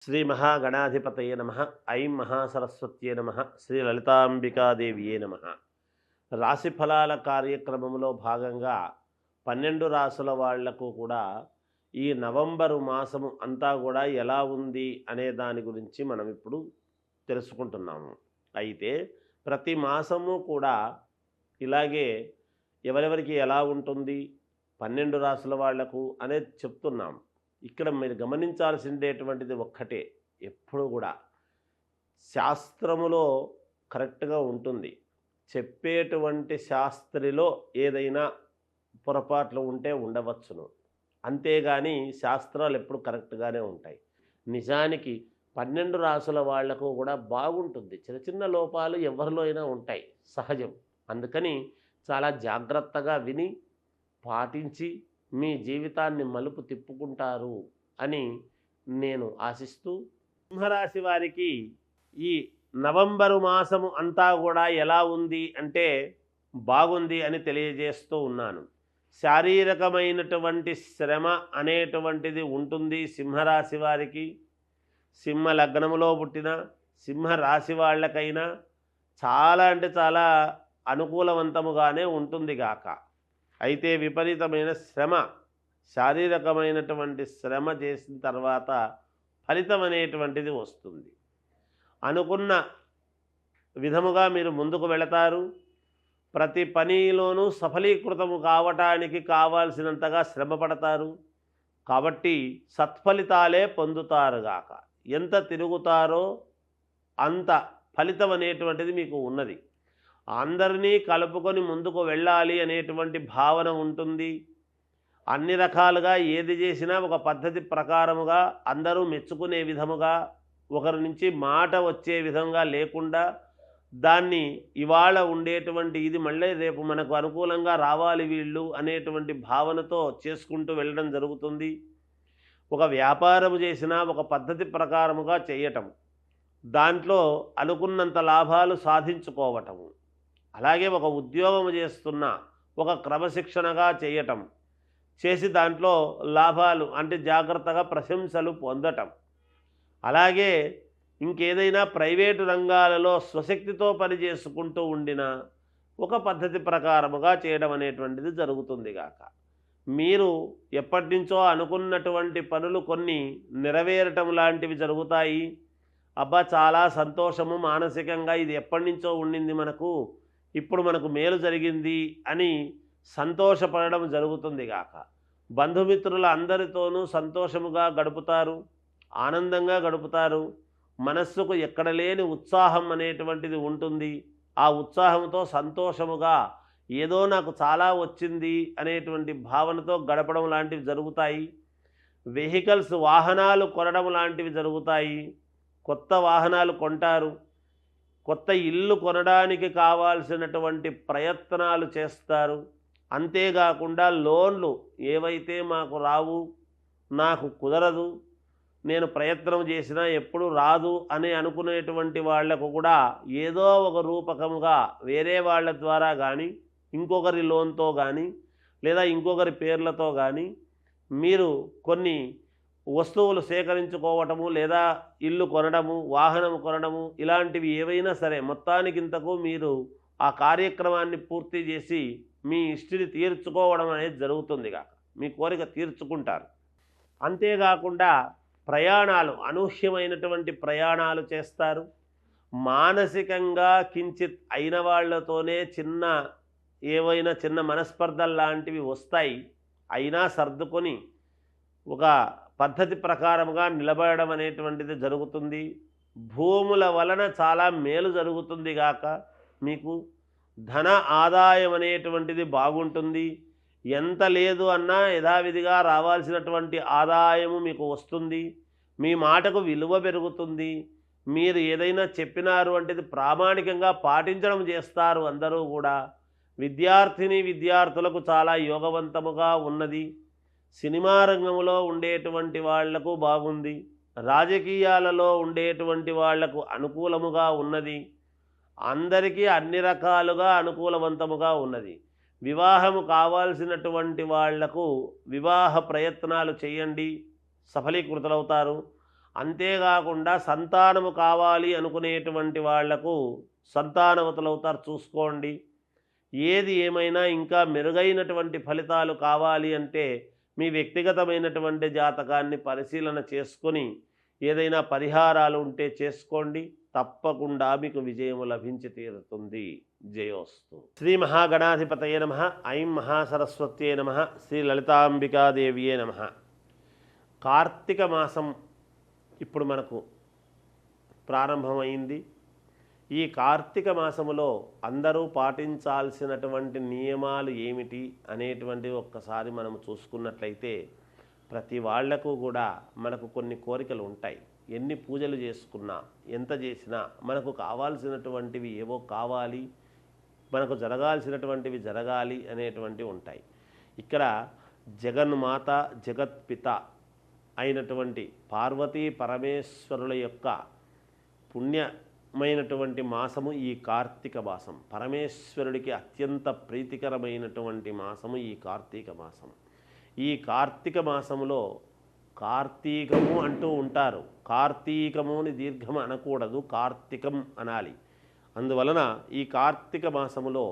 శ్రీ మహాగణాధిపతయే నమ. ఐం మహాసరస్వత్యే నమ. శ్రీ లలితాంబికాదేవియే నమ. రాశి ఫలాల కార్యక్రమంలో భాగంగా 12 రాసుల వాళ్లకు కూడా ఈ నవంబరు మాసము అంతా కూడా ఎలా ఉంది అనే దాని గురించి మనం ఇప్పుడు తెలుసుకుంటున్నాము. అయితే ప్రతి మాసము కూడా ఇలాగే ఎవరెవరికి ఎలా ఉంటుంది 12 రాసుల వాళ్లకు అనేది చెప్తున్నాం. ఇక్కడ మీరు గమనించాల్సిందేటువంటిది ఒక్కటే, ఎప్పుడు కూడా శాస్త్రములో కరెక్ట్గా ఉంటుంది. చెప్పేటువంటి శాస్త్రిలో ఏదైనా పొరపాట్లు ఉంటే ఉండవచ్చును, అంతేగాని శాస్త్రాలు ఎప్పుడు కరెక్ట్గానే ఉంటాయి. నిజానికి 12 రాసుల వాళ్లకు కూడా బాగుంటుంది. చిన్న చిన్న లోపాలు ఎవరిలో అయినా ఉంటాయి, సహజం. అందుకని చాలా జాగ్రత్తగా విని పాటించి మీ జీవితాన్ని మలుపు తిప్పుకుంటారు అని నేను ఆశిస్తూ, సింహరాశి వారికి ఈ నవంబరు మాసము అంతా కూడా ఎలా ఉంది అంటే బాగుంది అని తెలియజేస్తూ ఉన్నాను. శారీరకమైనటువంటి శ్రమ అనేటువంటిది ఉంటుంది సింహరాశి వారికి. సింహ లగ్నములో పుట్టిన సింహరాశి వాళ్ళకైనా చాలా అంటే చాలా అనుకూలవంతముగానే ఉంటుంది గాక. అయితే విపరీతమైన శ్రమ, శారీరకమైనటువంటి శ్రమ చేసిన తర్వాత ఫలితం అనేటువంటిది వస్తుంది. అనుకున్న విధముగా మీరు ముందుకు వెళతారు. ప్రతి పనిలోనూ సఫలీకృతము కావటానికి కావాల్సినంతగా శ్రమ పడతారు. కాబట్టి సత్ఫలితాలే పొందుతారుగాక. ఎంత తిరుగుతారో అంత ఫలితం అనేటువంటిది మీకు ఉన్నది. అందరినీ కలుపుకొని ముందుకు వెళ్ళాలి అనేటువంటి భావన ఉంటుంది. అన్ని రకాలుగా ఏది చేసినా ఒక పద్ధతి ప్రకారముగా అందరూ మెచ్చుకునే విధముగా, ఒకరి నుంచి మాట వచ్చే విధంగా లేకుండా దాన్ని ఇవాళ ఉండేటువంటి ఇది మళ్ళీ రేపు మనకు అనుకూలంగా రావాలి వీళ్ళు అనేటువంటి భావనతో చేసుకుంటూ వెళ్ళడం జరుగుతుంది. ఒక వ్యాపారం చేసినా ఒక పద్ధతి ప్రకారముగా చేయటం, దాంట్లో అనుకున్నంత లాభాలు సాధించుకోవటము, అలాగే ఒక ఉద్యోగం చేస్తున్న ఒక క్రమశిక్షణగా చేయటం, చేసి దాంట్లో లాభాలు అంటే జాగ్రత్తగా ప్రశంసలు పొందటం, అలాగే ఇంకేదైనా ప్రైవేటు రంగాలలో స్వశక్తితో పనిచేసుకుంటూ ఉండిన ఒక పద్ధతి ప్రకారముగా చేయడం అనేటువంటిది జరుగుతుంది గాక. మీరు ఎప్పటి నుంచో అనుకున్నటువంటి పనులు కొన్ని నెరవేరటం లాంటివి జరుగుతాయి. అబ్బా చాలా సంతోషము, మానసికంగా ఇది ఎప్పటి నుంచో ఉండింది మనకు, ఇప్పుడు మనకు మేలు జరిగింది అని సంతోషపడడం జరుగుతుంది గాక. బంధుమిత్రుల అందరితోనూ సంతోషముగా గడుపుతారు, ఆనందంగా గడుపుతారు. మనస్సుకు ఎక్కడ లేని ఉత్సాహం అనేటువంటిది ఉంటుంది. ఆ ఉత్సాహంతో సంతోషముగా ఏదో నాకు చాలా వచ్చింది అనేటువంటి భావనతో గడపడం లాంటివి జరుగుతాయి. వెహికల్స్, వాహనాలు కొనడం లాంటివి జరుగుతాయి. కొత్త వాహనాలు కొంటారు. కొత్త ఇల్లు కొనడానికి కావాల్సినటువంటి ప్రయత్నాలు చేస్తారు. అంతేకాకుండా లోన్లు ఏవైతే మాకు రావు, నాకు కుదరదు, నేను ప్రయత్నం చేసినా ఎప్పుడు రాదు అని అనుకునేటువంటి వాళ్లకు కూడా ఏదో ఒక రూపకముగా వేరే వాళ్ళ ద్వారా కానీ, ఇంకొకరి లోన్తో కానీ, లేదా ఇంకొకరి పేర్లతో కానీ మీరు కొన్ని వస్తువులు సేకరించుకోవటము, లేదా ఇల్లు కొనడము, వాహనము కొనడము, ఇలాంటివి ఏవైనా సరే మొత్తానికింతకు మీరు ఆ కార్యక్రమాన్ని పూర్తి చేసి మీ ఇష్టిని తీర్చుకోవడం అనేది జరుగుతుంది కాక, మీ కోరిక తీర్చుకుంటారు. అంతేకాకుండా ప్రయాణాలు, అనూహ్యమైనటువంటి ప్రయాణాలు చేస్తారు. మానసికంగా కించిత్ అయిన వాళ్ళతోనే ఏవైనా చిన్న మనస్పర్ధలు లాంటివి వస్తాయి. అయినా సర్దుకొని ఒక పద్ధతి ప్రకారముగా నిలబడడం అనేటువంటిది జరుగుతుంది. భూముల వలన చాలా మేలు జరుగుతుంది గాక. మీకు ధన ఆదాయం అనేటువంటిది బాగుంటుంది. ఎంత లేదు అన్నా యథావిధిగా రావాల్సినటువంటి ఆదాయము మీకు వస్తుంది. మీ మాటకు విలువ పెరుగుతుంది. మీరు ఏదైనా చెప్పినారు అంటే ప్రామాణికంగా పాటించడం చేస్తారు అందరూ కూడా. విద్యార్థులకు చాలా యోగవంతముగా ఉన్నది. సినిమా రంగంలో ఉండేటువంటి వాళ్లకు బాగుంది. రాజకీయాలలో ఉండేటువంటి వాళ్లకు అనుకూలముగా ఉన్నది. అందరికీ అన్ని రకాలుగా అనుకూలవంతముగా ఉన్నది. వివాహము కావాల్సినటువంటి వాళ్లకు వివాహ ప్రయత్నాలు చేయండి, సఫలీకృతులవుతారు. అంతేకాకుండా సంతానము కావాలి అనుకునేటువంటి వాళ్లకు సంతానవతులవుతారు, చూసుకోండి. ఏది ఏమైనా ఇంకా మెరుగైనటువంటి ఫలితాలు కావాలి అంటే మీ వ్యక్తిగతమైనటువంటి జాతకాన్ని పరిశీలన చేసుకొని ఏదైనా పరిహారాలు ఉంటే చేసుకోండి, తప్పకుండా మీకు విజయం లభించి తీరుతుంది. జయోస్తు. శ్రీ మహాగణాధిపతయే నమః. ఐం మహాసరస్వత్యే నమః. శ్రీ లలితాంబికాదేవియే నమః. కార్తీక మాసం ఇప్పుడు మనకు ప్రారంభమైంది. ఈ కార్తీక మాసములో అందరూ పాటించాల్సినటువంటి నియమాలు ఏమిటి అనేటువంటివి ఒక్కసారి మనం చూసుకున్నట్లయితే ప్రతి వాళ్లకు కూడా మనకు కొన్ని కోరికలు ఉంటాయి. ఎన్ని పూజలు చేసుకున్నా, ఎంత చేసినా మనకు కావాల్సినటువంటివి ఏవో కావాలి, మనకు జరగాల్సినటువంటివి జరగాలి అనేటువంటివి ఉంటాయి. ఇక్కడ జగన్మాత జగత్పిత అయినటువంటి పార్వతీ పరమేశ్వరుల యొక్క పుణ్యమైనటువంటి మాసము ఈ కార్తీక మాసం. పరమేశ్వరుడికి అత్యంత ప్రీతికరమైనటువంటి మాసము ఈ కార్తీక మాసం. ఈ కార్తీక మాసములో కార్తీకము అంటూ ఉంటారు. కార్తీకము అని దీర్ఘం అనకూడదు, కార్తీకం అనాలి. అందువలన ఈ కార్తీక మాసములో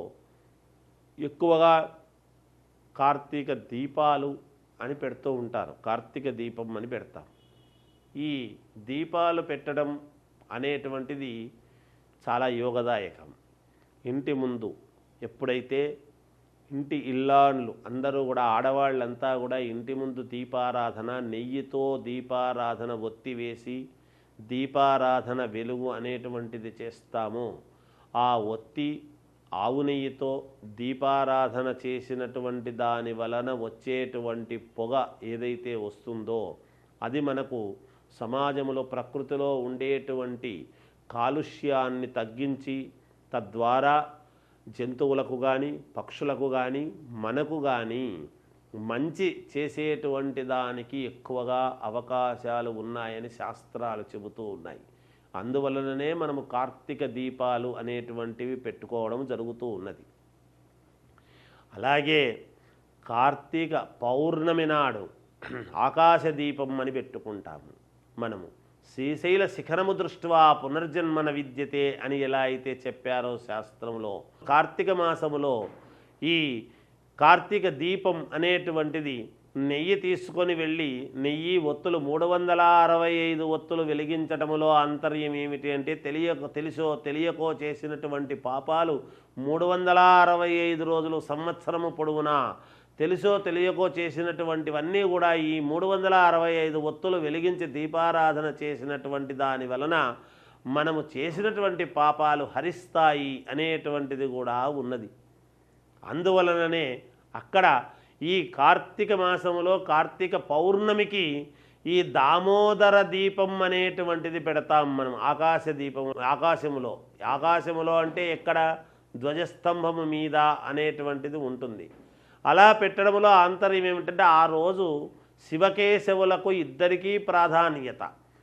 ఎక్కువగా కార్తీక దీపాలు అని పెడుతూ ఉంటారు. కార్తీక దీపం అని పెడతారు. ఈ దీపాలు పెట్టడం అనేటువంటిది చాలా యోగదాయకం. ఇంటి ముందు ఎప్పుడైతే ఇంటి ఇల్లాన్లు అందరూ కూడా, ఆడవాళ్ళంతా కూడా ఇంటి ముందు దీపారాధన, నెయ్యితో దీపారాధన ఒత్తి వేసి దీపారాధన వెలుగు అనేటువంటిది చేస్తామో, ఆ ఒత్తి ఆవు నెయ్యితో దీపారాధన చేసినటువంటి దాని వలన వచ్చేటువంటి పొగ ఏదైతే వస్తుందో అది మనకు సమాజంలో ప్రకృతిలో ఉండేటువంటి కాలుష్యాన్ని తగ్గించి తద్వారా జంతువులకు కానీ పక్షులకు కానీ మనకు కానీ మంచి చేసేటువంటి దానికి ఎక్కువగా అవకాశాలు ఉన్నాయని శాస్త్రాలు చెబుతూ ఉన్నాయి. అందువలననే మనము కార్తీక దీపాలు అనేటువంటివి పెట్టుకోవడం జరుగుతూ ఉన్నది. అలాగే కార్తీక పౌర్ణమి నాడు ఆకాశ దీపం అని పెట్టుకుంటాము మనము. శ్రీశైల శిఖరము దృష్ట్వా పునర్జన్మన విద్యతే అని ఎలా అయితే చెప్పారో శాస్త్రంలో, కార్తీక మాసములో ఈ కార్తీక దీపం అనేటువంటిది నెయ్యి తీసుకొని వెళ్ళి నెయ్యి ఒత్తులు 365 ఒత్తులు వెలిగించటములో ఆంతర్యం ఏమిటి అంటే తెలుసో తెలియకో చేసినటువంటి పాపాలు 365 రోజులు సంవత్సరము పొడవునా తెలుసో తెలియకో చేసినటువంటివన్నీ కూడా ఈ 365 ఒత్తులు వెలిగించి దీపారాధన చేసినటువంటి దాని వలన మనము చేసినటువంటి పాపాలు హరిస్తాయి అనేటువంటిది కూడా ఉన్నది. అందువలననే అక్కడ ఈ కార్తీక మాసములో కార్తీక పౌర్ణమికి ఈ దామోదర దీపం అనేటువంటిది పెడతాం మనం. ఆకాశ దీపం ఆకాశములో అంటే ఎక్కడ, ధ్వజస్తంభము మీద అనేటువంటిది ఉంటుంది. అలా పెట్టడంలో ఆంతర్యం ఏమిటంటే ఆ రోజు శివకేశవులకు ఇద్దరికీ ప్రాధాన్యత.